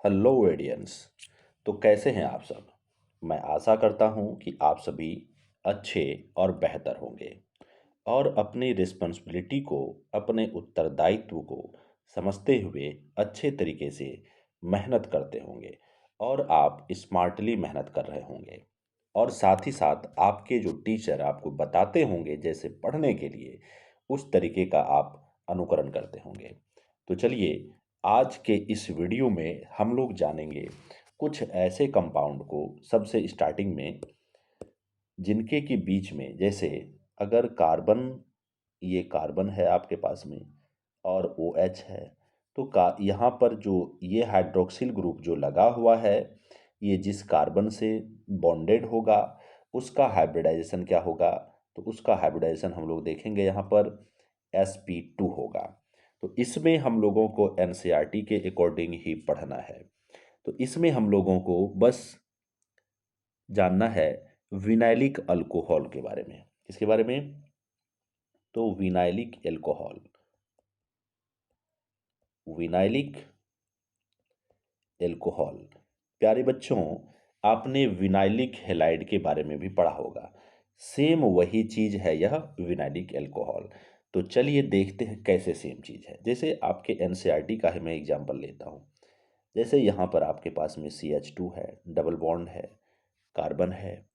Hello एडियंस। तो कैसे हैं आप सब। मैं आशा करता हूं कि आप सभी अच्छे और बेहतर होंगे और अपनी रिस्पॉन्सिबिलिटी को, अपने उत्तरदायित्व को समझते हुए अच्छे तरीके से मेहनत करते होंगे और आप स्मार्टली मेहनत कर रहे होंगे। और साथ ही साथ आपके जो टीचर आपको बताते होंगे जैसे पढ़ने के लिए, उस तरीके का आप अनुकरण करते होंगे। तो चलिए, आज के इस वीडियो में हम लोग जानेंगे कुछ ऐसे कंपाउंड को सबसे स्टार्टिंग में, जिनके के बीच में जैसे अगर कार्बन, ये कार्बन है आपके पास में और ओ एच है, तो यहाँ पर जो ये हाइड्रोक्सिल ग्रुप जो लगा हुआ है, ये जिस कार्बन से बॉन्डेड होगा उसका हाइब्रिडाइजेशन क्या होगा। तो उसका हाइब्रिडाइजेशन हम लोग देखेंगे यहाँ पर sp2 होगा। तो इसमें हम लोगों को एनसीईआरटी के अकॉर्डिंग ही पढ़ना है। तो इसमें हम लोगों को बस जानना है विनाइलिक अल्कोहल के बारे में। किसके बारे में? तो विनाइलिक अल्कोहल, विनाइलिक अल्कोहल। प्यारे बच्चों, आपने विनाइलिक हैलाइड के बारे में भी पढ़ा होगा। सेम वही चीज़ है यह विनाइलिक अल्कोहल। तो चलिए देखते हैं कैसे सेम चीज़ है। जैसे आपके एनसीईआरटी का ही मैं एग्जांपल लेता हूँ। जैसे यहाँ पर आपके पास में CH2 है, डबल बॉन्ड है, कार्बन है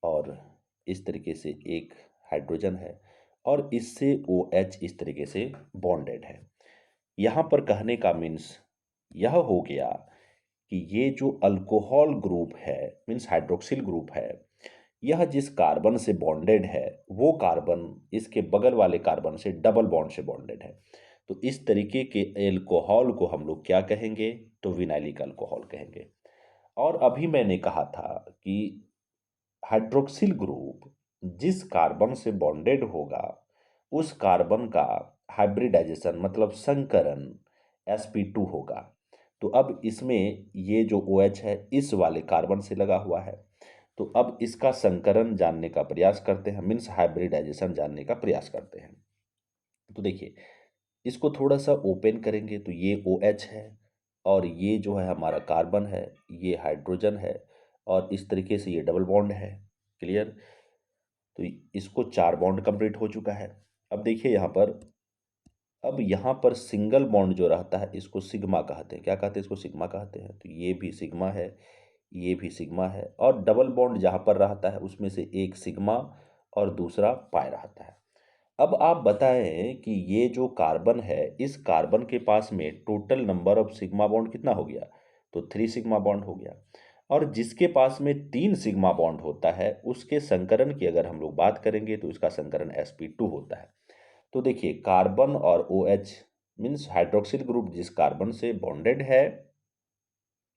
और इस तरीके से एक हाइड्रोजन है और इससे OH इस तरीके से बॉन्डेड है। यहाँ पर कहने का मीन्स यह हो गया कि ये जो अल्कोहल ग्रुप है, मीन्स हाइड्रोक्सिल ग्रुप है, यह जिस कार्बन से बॉन्डेड है वो कार्बन इसके बगल वाले कार्बन से डबल बॉन्ड से बॉन्डेड है। तो इस तरीके के अल्कोहल को हम लोग क्या कहेंगे? तो विनाइलिक अल्कोहल कहेंगे। और अभी मैंने कहा था कि हाइड्रोक्सिल ग्रुप जिस कार्बन से बॉन्डेड होगा उस कार्बन का हाइब्रिडाइजेशन मतलब संकरण sp2 होगा। तो अब इसमें ये जो OH है इस वाले कार्बन से लगा हुआ है। तो अब इसका संकरण जानने का प्रयास करते हैं, मीन्स हाइब्रिडाइजेशन जानने का प्रयास करते हैं। तो देखिए, इसको थोड़ा सा ओपन करेंगे तो ये OH है और ये जो है हमारा कार्बन है, ये हाइड्रोजन है और इस तरीके से ये डबल बॉन्ड है। क्लियर? तो इसको 4 बॉन्ड कंप्लीट हो चुका है। अब देखिए यहाँ पर, अब यहाँ पर सिंगल बॉन्ड जो रहता है इसको सिग्मा कहते हैं। क्या कहते हैं? इसको सिग्मा कहते हैं। तो ये भी सिग्मा है, ये भी सिग्मा है और डबल बॉन्ड जहाँ पर रहता है उसमें से एक सिग्मा और दूसरा पाई रहता है। अब आप बताएं कि ये जो कार्बन है, इस कार्बन के पास में total number of sigma bond कितना हो गया? तो 3 सिग्मा बॉन्ड हो गया। और जिसके पास में 3 सिग्मा बॉन्ड होता है उसके संकरण की अगर हम लोग बात करेंगे तो इसका संकरण sp2 होता है। तो देखिए, कार्बन और OH मीन्स हाइड्रोक्सिल ग्रुप जिस कार्बन से बॉन्डेड है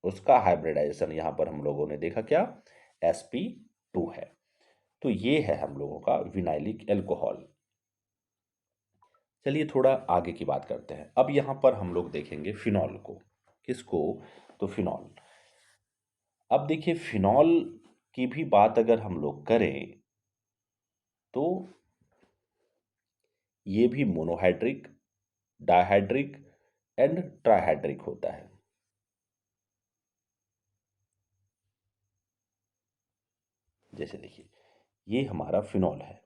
उसका हाइब्रिडाइजेशन यहाँ पर हम लोगों ने देखा क्या? sp2 है। तो ये है हम लोगों का विनाइलिक अल्कोहल। चलिए थोड़ा आगे की बात करते हैं। अब यहाँ पर हम लोग देखेंगे फिनॉल को। किसको? तो फिनॉल। अब देखिए, फिनॉल की भी बात अगर हम लोग करें तो ये भी मोनोहाइड्रिक, डायहाइड्रिक एंड ट्राइहाइड्रिक होता है। जैसे देखिए, ये हमारा फिनॉल है,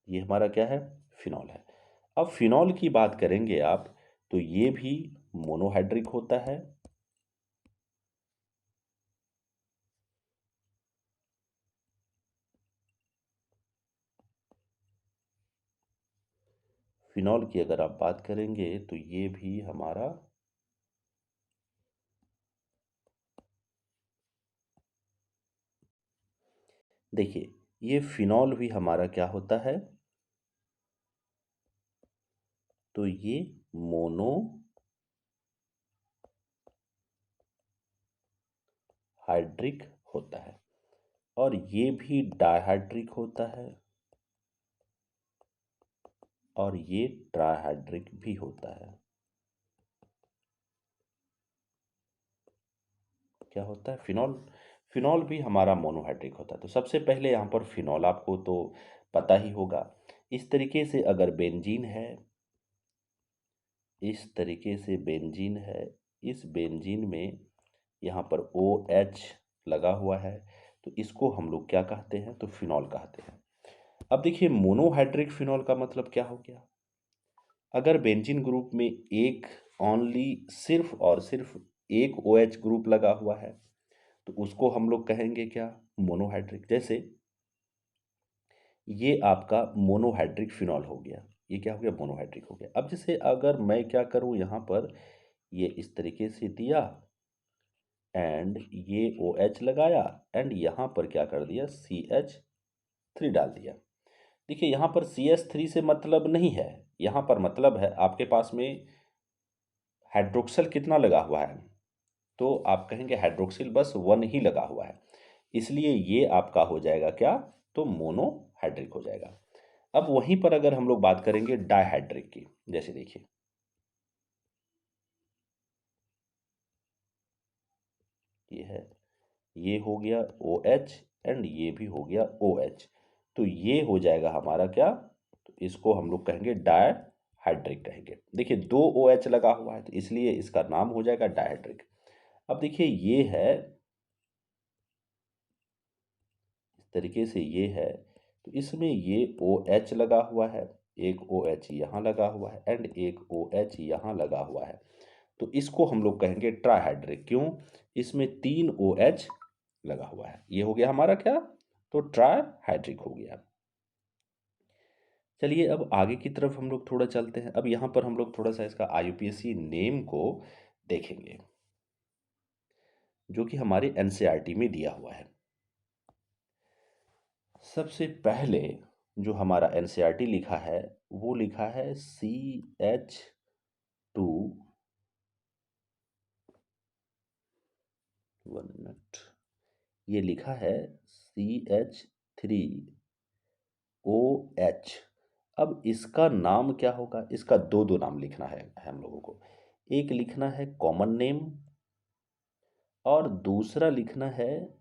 ये हमारा क्या है? फिनॉल है। अब फिनॉल की बात करेंगे आप तो ये भी मोनोहाइड्रिक होता है फिनॉल की अगर आप बात करेंगे तो ये भी हमारा देखिए, ये फिनॉल भी हमारा क्या होता है? तो ये मोनो हाइड्रिक होता है और ये भी डायहाइड्रिक होता है और ये ट्राइहाइड्रिक भी होता है। क्या होता है? फिनॉल। फिनॉल भी हमारा मोनोहाइड्रिक होता है। तो सबसे पहले यहाँ पर फिनॉल आपको तो पता ही होगा। इस तरीके से अगर बेंजीन है, इस तरीके से बेंजीन है, इस बेंजीन में यहाँ पर OH लगा हुआ है, तो इसको हम लोग क्या कहते हैं, तो फिनॉल कहते हैं। अब देखिए मोनोहाइड्रिक फिनॉल का मतलब क्या हो गया। अगर बेंजीन ग्रुप में एक ओनली सिर्फ और सिर्फ एक OH ग्रुप लगा हुआ है तो उसको हम लोग कहेंगे क्या, मोनोहाइड्रिक। जैसे ये आपका मोनोहाइड्रिक फिनॉल हो गया, ये क्या हो गया, मोनोहाइड्रिक हो गया। अब जैसे अगर मैं क्या करूं, यहाँ पर ये इस तरीके से दिया एंड ये OH लगाया एंड यहाँ पर क्या कर दिया, CH3 डाल दिया। देखिए यहाँ पर CH3 से मतलब नहीं है, यहाँ पर मतलब है आपके पास में हाइड्रोक्सल कितना लगा हुआ है, तो आप कहेंगे हाइड्रोक्सिल बस 1 ही लगा हुआ है, इसलिए ये आपका हो जाएगा क्या, तो मोनोहाइड्रिक हो जाएगा। अब वहीं पर अगर हम लोग बात करेंगे डायहाइड्रिक की, जैसे देखिए ये है, ये हो गया OH एंड ये भी हो गया OH, तो ये हो जाएगा हमारा क्या, तो इसको हम लोग कहेंगे डायहाइड्रिक कहेंगे। देखिए 2 OH लगा हुआ है तो इसलिए इसका नाम हो जाएगा डायहाइड्रिक। अब देखिए ये है, इस तरीके से ये है, तो इसमें ये OH लगा हुआ है, एक OH यहाँ लगा हुआ है एंड एक OH यहाँ लगा हुआ है, तो इसको हम लोग कहेंगे ट्राइहाइड्रिक। क्यों, इसमें 3 OH लगा हुआ है, ये हो गया हमारा क्या, तो ट्राइहाइड्रिक हो गया। चलिए अब आगे की तरफ हम लोग थोड़ा चलते हैं। अब यहाँ पर हम लोग थोड़ा सा इसका IUPAC नेम को देखेंगे जो कि हमारे NCERT में दिया हुआ है। सबसे पहले जो हमारा NCERT लिखा है वो लिखा है CH2, 1 मिनट, ये लिखा है CH3OH। अब इसका नाम क्या होगा, इसका दो दो नाम लिखना है हम लोगों को, एक लिखना है कॉमन नेम और दूसरा लिखना है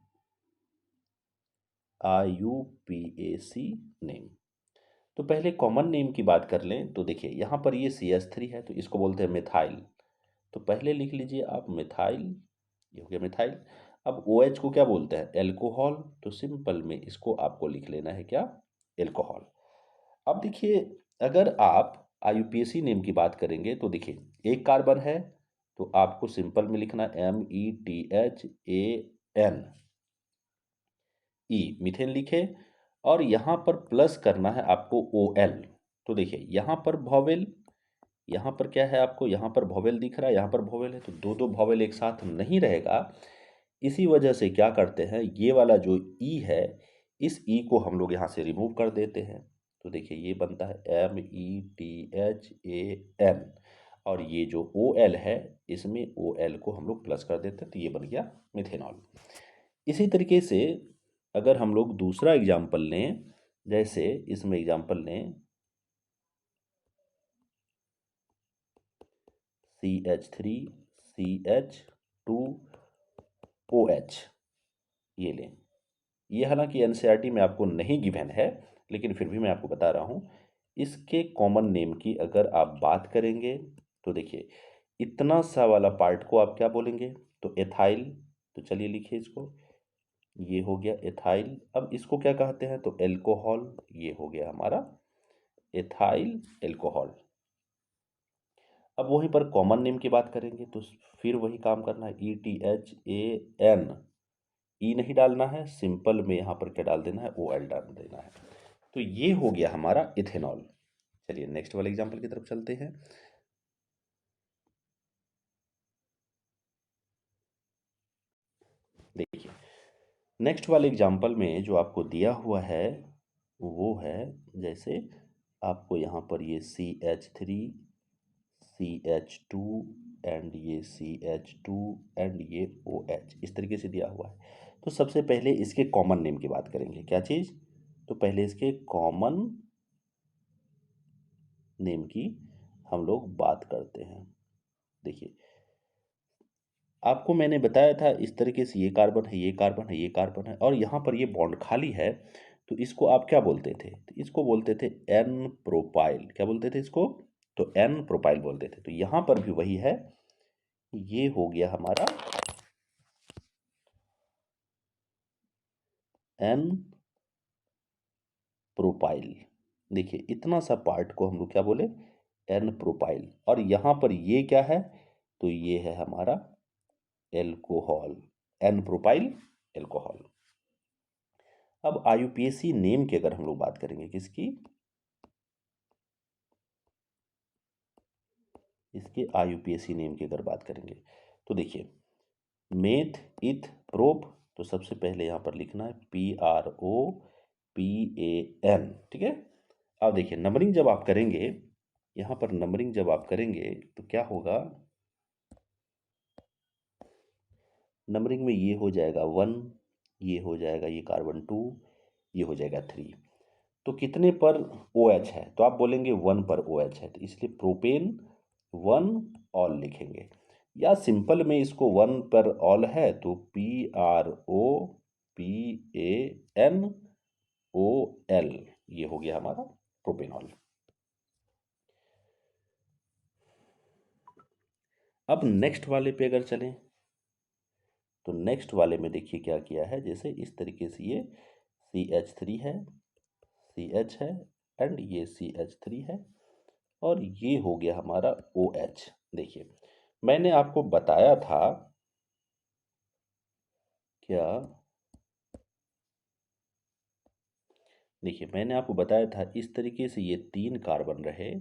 IUPAC नेम। तो पहले कॉमन नेम की बात कर लें तो देखिए यहाँ पर ये CH3 है तो इसको बोलते हैं मिथाइल, तो पहले लिख लीजिए आप मिथाइल, ये हो गया मिथाइल। अब OH को क्या बोलते हैं, एल्कोहल, तो सिंपल में इसको आपको लिख लेना है क्या, एल्कोहल। अब देखिए अगर आप IUPAC नेम की बात करेंगे तो देखिए एक कार्बन है तो आपको सिंपल में लिखना METHAN, मीथेन लिखे और यहाँ पर प्लस करना है आपको OL। तो देखिए यहाँ पर वॉवेल, यहाँ पर क्या है आपको, यहाँ पर वॉवेल दिख रहा है, यहाँ पर वॉवेल है, तो दो दो वॉवेल एक साथ नहीं रहेगा। इसी वजह से क्या करते हैं, ये वाला जो ई है, इस ई को हम लोग यहाँ से रिमूव कर देते हैं। तो देखिए ये बनता है METHAN और ये जो OL है इसमें OL को हम लोग प्लस कर देते हैं, तो ये बन गया मिथेनॉल। इसी तरीके से अगर हम लोग दूसरा एग्जाम्पल लें, जैसे इसमें एग्जाम्पल लें CH3CH2OH, ये लें। ये हालांकि NCERT में आपको नहीं गिवन है लेकिन फिर भी मैं आपको बता रहा हूँ। इसके कॉमन नेम की अगर आप बात करेंगे तो देखिए इतना सा वाला पार्ट को आप क्या बोलेंगे, तो एथाइल। तो चलिए लिखिए इसको, ये हो गया एथाइल। अब इसको क्या कहते हैं, तो एल्कोहल, ये हो गया हमारा एथाइल एल्कोहल। अब वहीं पर कॉमन नेम की बात करेंगे तो फिर वही काम करना है, ETHAN, ई नहीं डालना है, सिंपल में यहाँ पर क्या डाल देना है, OL डाल देना है। तो ये हो गया हमारा इथेनॉल। चलिए नेक्स्ट वाले एग्जाम्पल की तरफ चलते हैं। देखिए नेक्स्ट वाले एग्जाम्पल में जो आपको दिया हुआ है वो है, जैसे आपको यहाँ पर ये CH3 CH2 एंड ये CH2 एंड ये OH इस तरीके से दिया हुआ है। तो सबसे पहले इसके कॉमन नेम की बात करेंगे, क्या चीज़, तो पहले इसके कॉमन नेम की हम लोग बात करते हैं। देखिए आपको मैंने बताया था इस तरीके से, ये कार्बन है, ये कार्बन है, ये कार्बन है और यहाँ पर ये बॉन्ड खाली है, तो इसको आप क्या बोलते थे? तो इसको बोलते थे एन प्रोपाइल। क्या बोलते थे इसको? तो एन प्रोपाइल बोलते थे। तो यहां पर भी वही है, ये हो गया हमारा एन प्रोपाइल। देखिए इतना सा पार्ट को हम लोग क्या बोले? एन प्रोपाइल। और यहां पर ये क्या है? तो ये है हमारा एल्कोहल, एन प्रोपाइल एल्कोहल। अब आईयूपीएसी नेम की अगर हम लोग बात करेंगे, किसकी? इसके आईयूपीएसी नेम की अगर बात करेंगे तो देखिए मेथ इथ प्रोप। तो सबसे पहले यहां पर लिखना है PROPAN, ठीक है। अब देखिए नंबरिंग जब आप करेंगे, यहां पर नंबरिंग जब आप करेंगे तो क्या होगा? नंबरिंग में ये हो जाएगा 1, ये हो जाएगा ये कार्बन 2, ये हो जाएगा 3। तो कितने पर ओ एच है? तो आप बोलेंगे 1 पर ओ एच है, तो इसलिए प्रोपेन 1 ऑल लिखेंगे। या सिंपल में इसको 1 पर ऑल है तो PROPANOL, ये हो गया हमारा प्रोपेनॉल। अब नेक्स्ट वाले पे अगर चलें तो नेक्स्ट वाले में देखिए क्या किया है। जैसे इस तरीके से ये CH3 है, CH है, एंड ये CH3 है, और ये हो गया हमारा OH। देखिए मैंने आपको बताया था क्या? देखिए मैंने आपको बताया था इस तरीके से ये 3 कार्बन रहे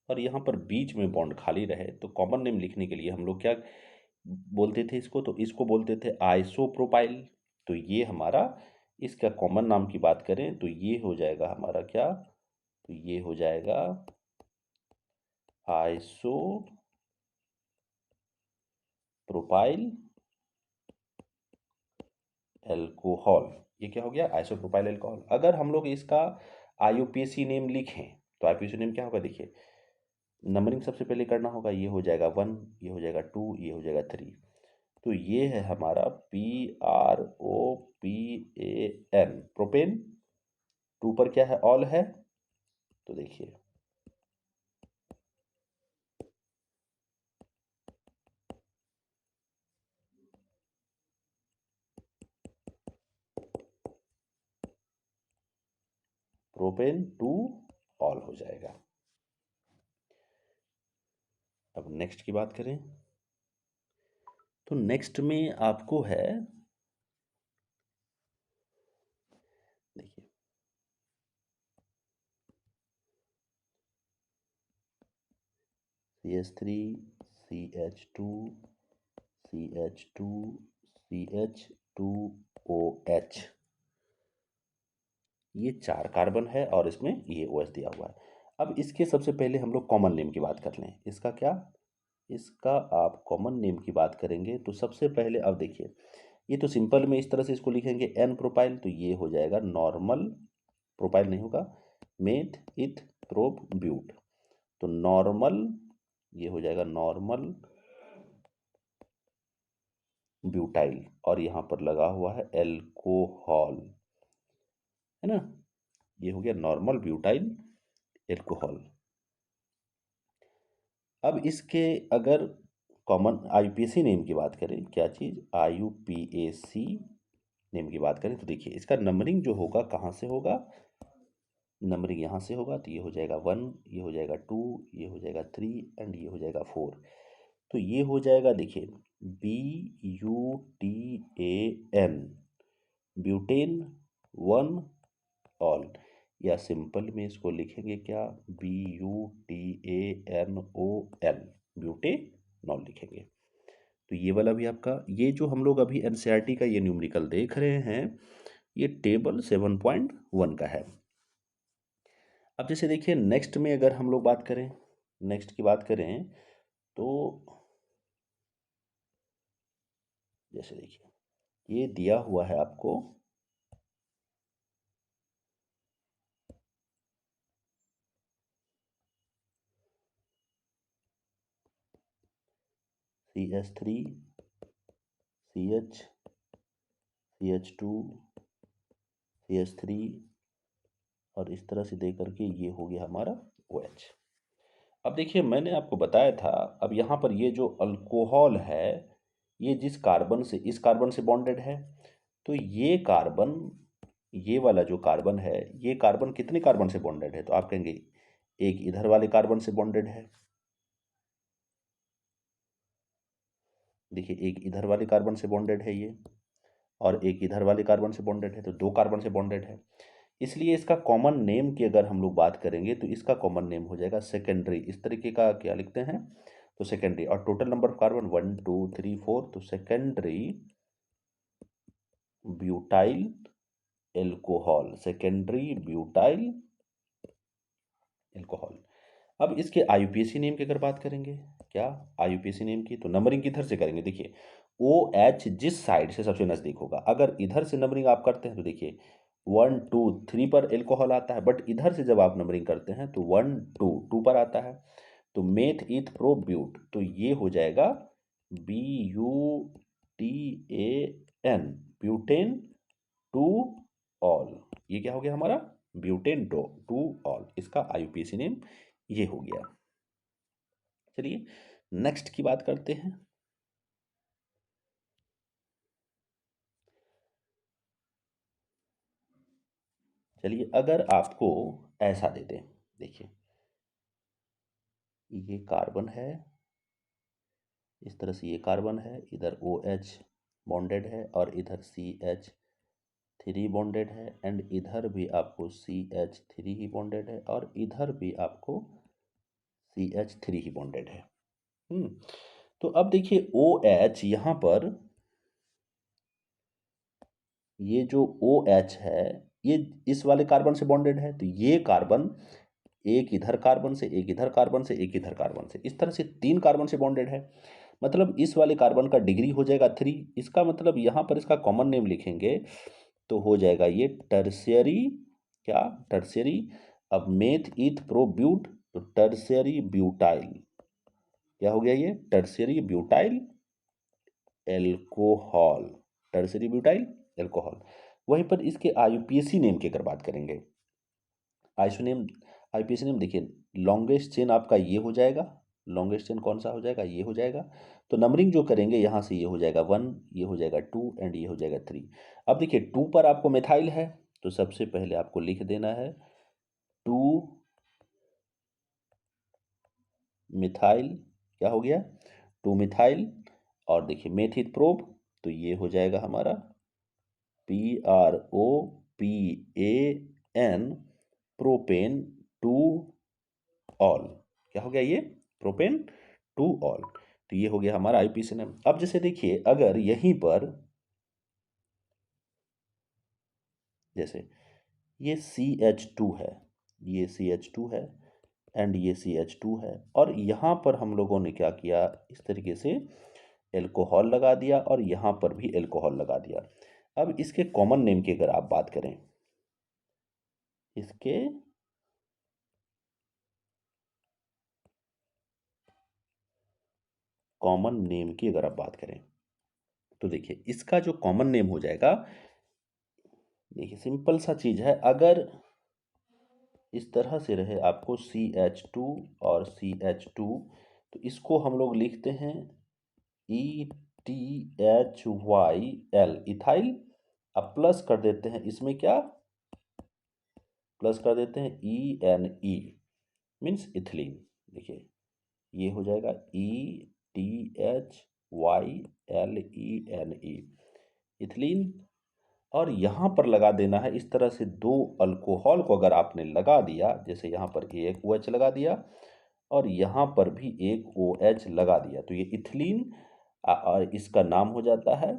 और यहाँ पर बीच में बॉन्ड खाली रहे, तो कॉमन नेम लिखने के लिए हम लोग क्या बोलते थे इसको? तो इसको बोलते थे आइसोप्रोपाइल। तो ये हमारा, इसका कॉमन नाम की बात करें तो ये हो जाएगा हमारा क्या? तो ये हो जाएगा आइसोप्रोपाइल एल्कोहल। ये क्या हो गया? Isopropyl alcohol. अगर हम लोग इसका आईयूपीएसी नेम लिखें तो आईयूपीएसी नेम क्या होगा? देखिए नंबरिंग सबसे पहले करना होगा, ये हो जाएगा 1, ये हो जाएगा 2, ये हो जाएगा 3। तो ये है हमारा PROPAN, प्रोपेन। 2 पर क्या है? ऑल है। तो देखिए प्रोपेन 2 ऑल हो जाएगा। अब नेक्स्ट की बात करें तो नेक्स्ट में आपको है, देखिए CH3 CH2 CH2 CH2OH, ये 4 कार्बन है और इसमें ये OH दिया हुआ है। अब इसके सबसे पहले हम लोग कॉमन नेम की बात कर लें। इसका क्या? इसका आप कॉमन नेम की बात करेंगे तो सबसे पहले अब देखिए ये तो सिंपल में इस तरह से इसको लिखेंगे एन प्रोपाइल, तो ये हो जाएगा नॉर्मल, प्रोपाइल नहीं होगा, मेथ इथ प्रोप ब्यूट। तो नॉर्मल, ये हो जाएगा नॉर्मल ब्यूटाइल, और यहाँ पर लगा हुआ है एल्कोहल, है ना। ये हो गया नॉर्मल ब्यूटाइल एल्कोहल। अब इसके अगर कॉमन आईयूपीएसी नेम की बात करें, क्या चीज़? आईयूपीएसी नेम की बात करें तो देखिए इसका नंबरिंग जो होगा कहाँ से होगा? नंबरिंग यहाँ से होगा। तो ये हो जाएगा 1, ये हो जाएगा 2, ये हो जाएगा 3, एंड ये हो जाएगा 4। तो ये हो जाएगा देखिए BUTAN, ब्यूटेन 1 ऑल। या सिंपल में इसको लिखेंगे क्या? BUTANOL, ब्यूटेनॉल लिखेंगे। तो ये वाला भी आपका, ये जो हम लोग अभी एनसीईआरटी का ये न्यूमेरिकल देख रहे हैं, ये टेबल 7.1 का है। अब जैसे देखिए नेक्स्ट में अगर हम लोग बात करें, नेक्स्ट की बात करें तो जैसे देखिए ये दिया हुआ है आपको CH3 CH CH2 CH3 और इस तरह से दे करके ये हो गया हमारा OH। अब देखिए मैंने आपको बताया था, अब यहाँ पर ये जो अल्कोहल है, ये जिस कार्बन से, इस कार्बन से बॉन्डेड है, तो ये कार्बन, ये वाला जो कार्बन है, ये कार्बन कितने कार्बन से बॉन्डेड है? तो आप कहेंगे एक इधर वाले कार्बन से बॉन्डेड है। देखिए एक इधर वाले कार्बन से बॉन्डेड है ये, और एक इधर वाले कार्बन से बॉन्डेड है, तो दो कार्बन से बॉन्डेड है। इसलिए इसका कॉमन नेम की अगर हम लोग बात करेंगे तो इसका कॉमन नेम हो जाएगा सेकेंडरी। इस तरीके का क्या लिखते हैं? तो सेकेंडरी। और टोटल नंबर ऑफ कार्बन 1 2 3 4, तो secondary butyl alcohol, secondary butyl alcohol. अब इसके आईयूपीएसी नेम की अगर बात करेंगे, क्या आईयूपीएसी नेम की, तो नंबरिंग किधर से करेंगे? देखिए ओ एच जिस साइड से सबसे नजदीक होगा, अगर इधर से नंबरिंग आप करते हैं तो देखिए 1 2 3 पर एल्कोहल आता है, बट इधर से जब आप नंबरिंग करते हैं तो 1 2 2 पर आता है। तो मेथ ईथ प्रो ब्यूट, तो ये हो जाएगा BUTAN, ब्यूटेन टू ऑल। ये क्या हो गया हमारा? Butane two all. इसका आईयूपीएसी नेम ये हो गया। चलिए नेक्स्ट की बात करते हैं। चलिए अगर आपको ऐसा दे दें, देखिए ये कार्बन है, इस तरह से ये कार्बन है, इधर OH बॉन्डेड है और इधर CH3 बॉन्डेड है, एंड इधर भी आपको CH3 ही बॉन्डेड है और इधर भी आपको CH3 ही बॉन्डेड है। तो अब देखिए OH यहाँ पर, ये जो OH है ये इस वाले कार्बन से बॉन्डेड है, तो ये कार्बन एक इधर कार्बन से, एक इधर कार्बन से, एक इधर कार्बन से, इस तरह से 3 कार्बन से बॉन्डेड है। मतलब इस वाले कार्बन का डिग्री हो जाएगा 3। इसका मतलब यहाँ पर इसका कॉमन नेम लिखेंगे तो हो जाएगा ये टर्शियरी, क्या टर्शियरी। अब मेथ ईथ प्रो ब्यूट, तो टर्शियरी ब्यूटाइल, क्या हो गया ये? Tertiary butyl alcohol, tertiary butyl alcohol. वहीं पर इसके आईयूपीएसी नेम की अगर बात करेंगे, आइसोनेम आईपीएसी नेम देखिए, लॉन्गेस्ट चेन आपका ये हो जाएगा, लॉन्गेस्ट चेन कौन सा हो जाएगा? ये हो जाएगा। तो नंबरिंग जो करेंगे यहाँ से ये हो जाएगा 1, ये हो जाएगा 2 एंड ये हो जाएगा 3। अब देखिए 2 पर आपको मिथाइल है, तो सबसे पहले आपको लिख देना है 2 मिथाइल, क्या हो गया? 2 मिथाइल। और देखिए मेथित प्रोब, तो ये हो जाएगा हमारा PROPAN, प्रोपेन टू ऑल। क्या हो गया ये? Propane two all. तो ये हो गया हमारा आईपीसी नेम। अब जैसे देखिए अगर यहीं पर जैसे ये CH2 है, ये CH2 है एंड ये CH2 है, और यहाँ पर हम लोगों ने क्या किया, इस तरीके से एल्कोहल लगा दिया और यहाँ पर भी एल्कोहल लगा दिया। अब इसके कॉमन नेम की अगर आप बात करें, इसके कॉमन नेम की अगर आप बात करें तो देखिए इसका जो कॉमन नेम हो जाएगा, देखिए सिंपल सा चीज है, अगर इस तरह से रहे आपको CH2 और CH2, तो इसको हम लोग लिखते हैं ETHYL, इथाइल। अब प्लस कर देते हैं इसमें, क्या प्लस कर देते हैं ENE, मीन्स इथिलीन। देखिए ये हो जाएगा ETHYLENE, इथिलीन। और यहाँ पर लगा देना है इस तरह से, दो अल्कोहल को अगर आपने लगा दिया, जैसे यहाँ पर एक OH लगा दिया और यहाँ पर भी एक OH लगा दिया, तो ये इथिलीन। और इसका नाम हो जाता है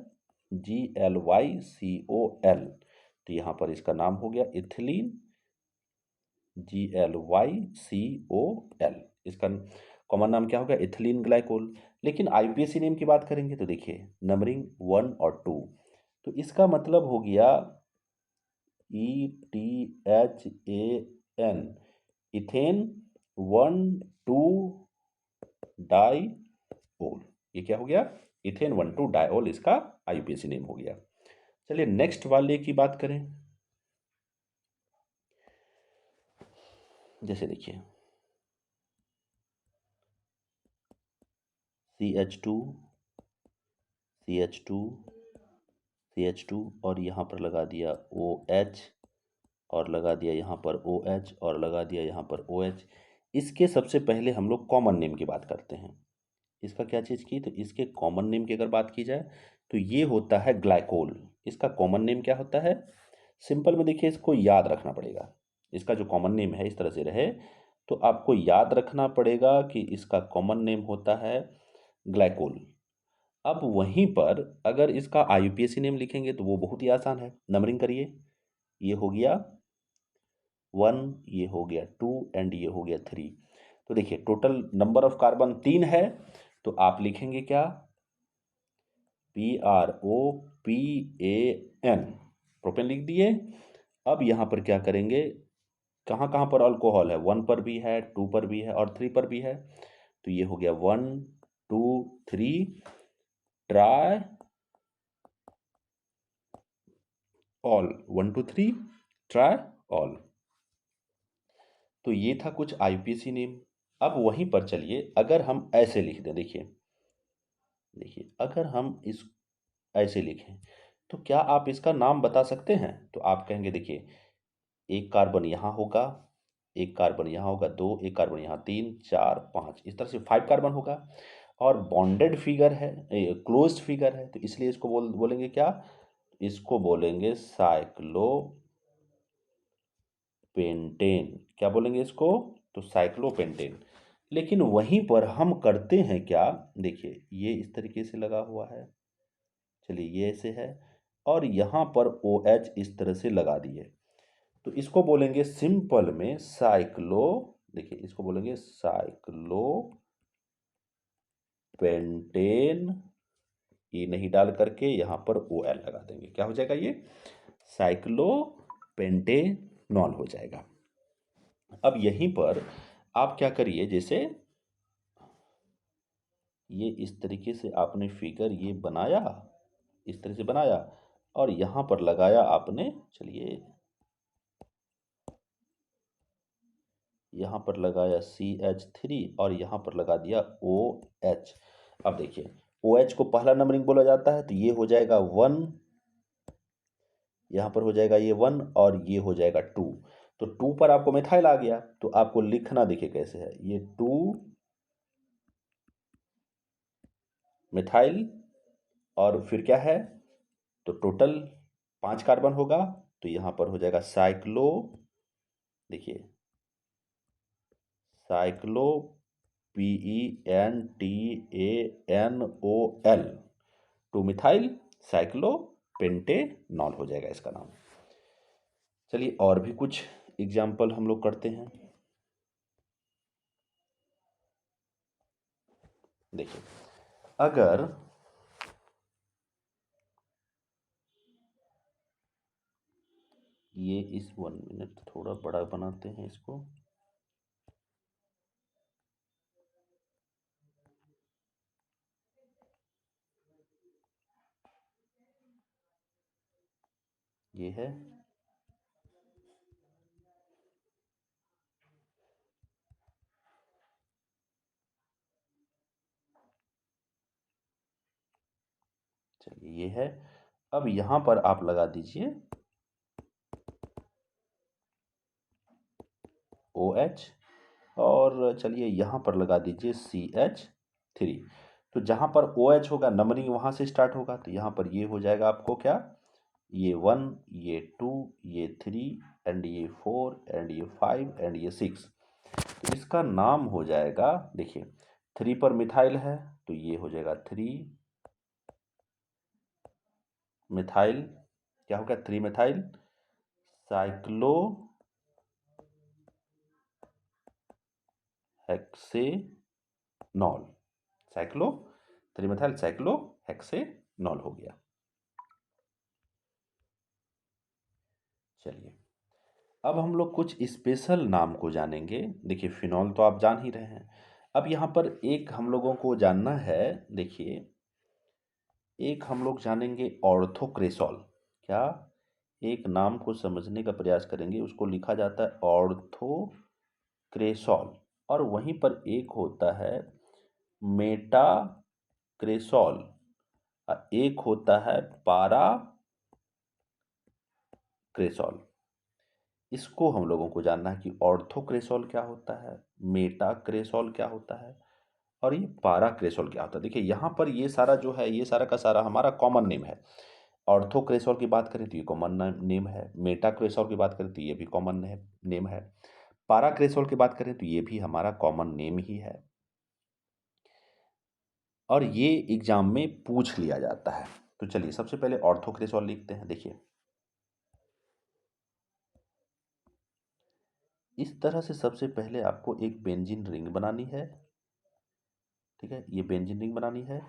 GLYCOL। तो यहाँ पर इसका नाम हो गया इथिलीन, GLYCOL। इसका कॉमन नाम क्या होगा? Ethylene glycol. लेकिन आईपीएसी नेम की बात करेंगे तो देखिए नंबरिंग 1 और 2, तो इसका मतलब हो गया ETHAN, इथेन 1 2 डाइओल। ये क्या हो गया? इथेन 1 2 डाइओल, इसका आईयूपीएसी नेम हो गया। चलिए नेक्स्ट वाले की बात करें। जैसे देखिए CH2 CH2 CH2 और यहाँ पर लगा दिया OH और लगा दिया यहाँ पर OH और लगा दिया यहाँ पर OH। इसके सबसे पहले हम लोग कॉमन नेम की बात करते हैं। इसका क्या चीज़ की, तो इसके कॉमन नेम की अगर बात की जाए तो ये होता है ग्लाइकोल। इसका कॉमन नेम क्या होता है, सिंपल में देखिए इसको याद रखना पड़ेगा। इसका जो कॉमन नेम है इस तरह से रहे तो आपको याद रखना पड़ेगा कि इसका कॉमन नेम होता है ग्लाइकोल। अब वहीं पर अगर इसका IUPAC नेम लिखेंगे तो वो बहुत ही आसान है, नंबरिंग करिए। ये हो गया 1, ये हो गया 2 एंड ये हो गया 3। तो देखिए टोटल नंबर ऑफ कार्बन 3 है, तो आप लिखेंगे क्या, PROPAN, प्रोपेन लिख दिए। अब यहाँ पर क्या करेंगे, कहाँ कहाँ पर अल्कोहल है, 1 पर भी है, 2 पर भी है और 3 पर भी है। तो ये हो गया 1 2 3 ट्राई ऑल, 1 2 3 ट्राई ऑल। तो ये था कुछ IUPAC नेम। अब वहीं पर चलिए अगर हम ऐसे लिख दें, देखिए देखिए अगर हम इस ऐसे लिखें तो क्या आप इसका नाम बता सकते हैं, तो आप कहेंगे देखिए एक कार्बन यहाँ होगा, एक कार्बन यहाँ होगा 2, एक कार्बन यहाँ 3 4 5, इस तरह से 5 कार्बन होगा। और बॉन्डेड फिगर है, क्लोज्ड फिगर है, तो इसलिए इसको बोलेंगे क्या, इसको बोलेंगे साइक्लोपेंटेन। क्या बोलेंगे इसको, तो साइक्लोपेंटेन। लेकिन वहीं पर हम करते हैं क्या, देखिए ये इस तरीके से लगा हुआ है, चलिए ये ऐसे है और यहाँ पर OH इस तरह से लगा दिए, तो इसको बोलेंगे सिंपल में साइक्लो, देखिए इसको बोलेंगे साइक्लोपेंटेन। ये नहीं डाल करके यहाँ पर OL लगा देंगे, क्या हो जाएगा, ये साइक्लोपेंटेनॉल हो जाएगा। अब यहीं पर आप क्या करिए, जैसे ये इस तरीके से आपने फिगर ये बनाया, इस तरह से बनाया और यहाँ पर लगाया आपने, चलिए यहाँ पर लगाया CH3 और यहाँ पर लगा दिया OH। अब देखिए OH को पहला नंबरिंग बोला जाता है, तो ये हो जाएगा 1, यहाँ पर हो जाएगा ये 1 और ये हो जाएगा 2। तो 2 पर आपको मिथाइल आ गया, तो आपको लिखना देखिए कैसे है, ये 2 मिथाइल और फिर क्या है, तो टोटल 5 कार्बन होगा, तो यहाँ पर हो जाएगा साइक्लो, देखिए साइक्लो PENTANOL, 2 मिथाइल साइक्लोपेंटेनॉल हो जाएगा इसका नाम। चलिए और भी कुछ एग्जाम्पल हम लोग करते हैं। देखिए अगर ये इस 1 मिनट थोड़ा बड़ा बनाते हैं इसको, ये है चलिए ये है। अब यहाँ पर आप लगा दीजिए OH और चलिए यहाँ पर लगा दीजिए CH3। तो जहाँ पर OH होगा नंबरिंग वहाँ से स्टार्ट होगा, तो यहाँ पर ये हो जाएगा आपको क्या, ये 1 ये 2 ये 3 एंड ये 4 एंड ये 5 एंड ये 6। तो इसका नाम हो जाएगा, देखिए 3 पर मिथाइल है तो ये हो जाएगा 3 मिथाइल, क्या हो गया 3 methyl cyclo hexanol, cyclo 3 methyl cyclo hexanol हो गया। चलिए अब हम लोग कुछ स्पेशल नाम को जानेंगे। देखिए फिनॉल तो आप जान ही रहे हैं, अब यहाँ पर एक हम लोगों को जानना है, देखिए एक हम लोग जानेंगे ऑर्थोक्रेसॉल। क्या, एक नाम को समझने का प्रयास करेंगे, उसको लिखा जाता है ऑर्थोक्रेसॉल। क्रेसॉल, और वहीं पर एक होता है मेटा क्रेसॉल, और एक होता है पारा क्रेसॉल। इसको हम लोगों को जानना है कि ऑर्थोक्रेसॉल क्या होता है, मेटा क्रेसॉल क्या होता है, और ये पारा क्रेसॉल क्या होता है। देखिए यहाँ पर ये सारा जो है, ये सारा का सारा हमारा कॉमन नेम है। ऑर्थोक्रेसॉल की बात करें तो ये कॉमन नेम है, मेटा क्रेसॉल की बात करें तो ये भी कॉमन नेम है, पारा क्रेसॉल की बात करें तो ये भी हमारा कॉमन नेम ही है, और ये एग्जाम में पूछ लिया जाता है। तो चलिए सबसे पहले ऑर्थोक्रेसॉल लिखते हैं। देखिए इस तरह से सबसे पहले आपको एक बेंजीन रिंग बनानी है, ठीक है, ये बेंजीन रिंग बनानी है,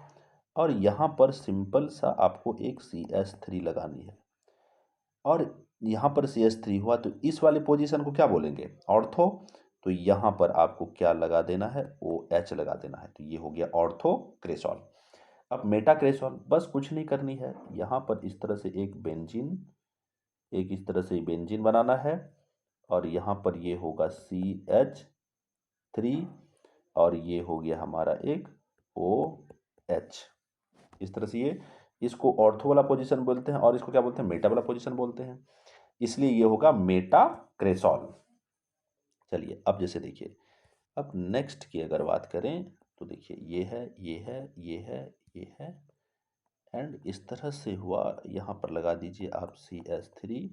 और यहाँ पर सिंपल सा आपको एक CH3 लगानी है, और यहाँ पर CH3 हुआ तो इस वाले पोजीशन को क्या बोलेंगे, ऑर्थो। तो यहाँ पर आपको क्या लगा देना है, OH लगा देना है, तो ये हो गया ऑर्थोक्रेसॉल। अब मेटाक्रेसॉल बस कुछ नहीं करनी है, यहाँ पर इस तरह से एक बेंजीन, एक इस तरह से बेंजीन बनाना है, और यहाँ पर ये होगा CH3, और ये हो गया हमारा एक OH। इस तरह से ये, इसको ऑर्थो वाला पोजीशन बोलते हैं, और इसको क्या बोलते हैं, मेटा वाला पोजीशन बोलते हैं, इसलिए ये होगा मेटाक्रेसॉल। चलिए अब जैसे देखिए, अब नेक्स्ट की अगर बात करें तो देखिए ये है, ये है, ये है, ये है, एंड इस तरह से हुआ, यहाँ पर लगा दीजिए आप CH3,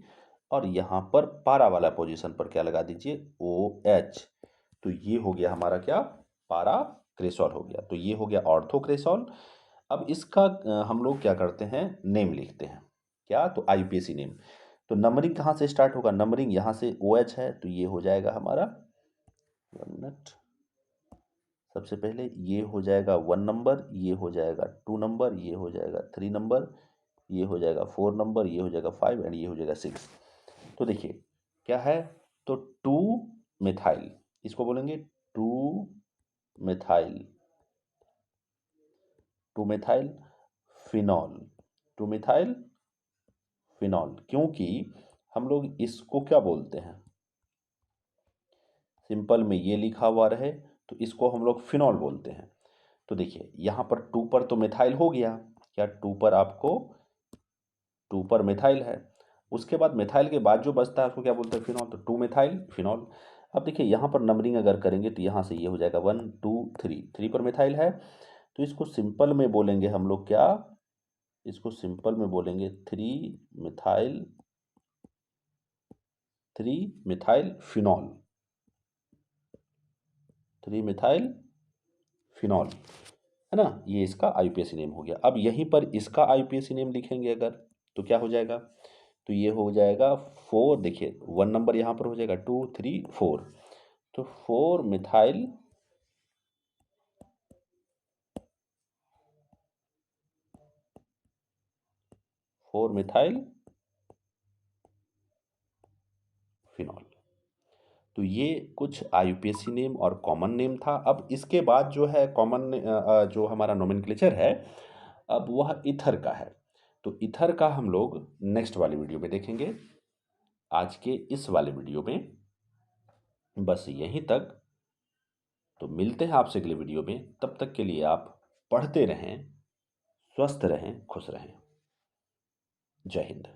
और यहाँ पर पारा वाला पोजीशन पर क्या लगा दीजिए, OH। तो ये हो गया हमारा क्या, पारा क्रेसॉल हो गया। तो ये हो गया ऑर्थोक्रेसॉल। अब इसका हम लोग क्या करते हैं, नेम लिखते हैं, क्या, तो IUPAC नेम। तो नंबरिंग कहाँ से स्टार्ट होगा, नंबरिंग यहाँ से OH है, तो ये हो जाएगा हमारा 1 मिनट, सबसे पहले ये हो जाएगा 1 नंबर, ये हो जाएगा 2 नंबर, ये हो जाएगा 3 नंबर, ये हो जाएगा 4 नंबर, ये हो जाएगा 5, एंड ये हो जाएगा 6। तो देखिए क्या है, तो 2 मिथाइल, इसको बोलेंगे 2 methyl, 2 methyl phenol, 2 methyl phenol, क्योंकि हम लोग इसको क्या बोलते हैं, सिंपल में ये लिखा हुआ रहे तो इसको हम लोग फिनॉल बोलते हैं। तो देखिए यहाँ पर 2 पर तो मिथाइल हो गया, क्या 2 पर आपको, 2 पर मिथाइल है, उसके बाद मिथाइल के बाद जो बचता है उसको क्या बोलते हैं, फिनॉल, तो 2 मिथाइल फिनॉल। अब देखिए यहाँ पर नंबरिंग अगर करेंगे तो यहाँ से ये हो जाएगा 1 2 3, 3 पर मिथाइल है, तो इसको सिंपल में बोलेंगे हम लोग क्या, इसको सिंपल में बोलेंगे 3 methyl, 3 methyl phenol, 3 methyl phenol, है ना, ये इसका IUPAC नेम हो गया। अब यहीं पर इसका IUPAC नेम लिखेंगे अगर, तो क्या हो जाएगा, तो ये हो जाएगा 4, देखिए 1 नंबर यहाँ पर हो जाएगा, 2 3 4, तो 4 मिथाइल, 4 मिथाइल फिनॉल। तो ये कुछ IUPAC नेम और कॉमन नेम था। अब इसके बाद जो है कॉमन, जो हमारा नोमेनक्लेचर है, अब वह ईथर का है। तो ईथर का हम लोग नेक्स्ट वाली वीडियो में देखेंगे। आज के इस वाले वीडियो में बस यहीं तक। तो मिलते हैं आपसे अगले वीडियो में, तब तक के लिए आप पढ़ते रहें, स्वस्थ रहें, खुश रहें। जय हिंद।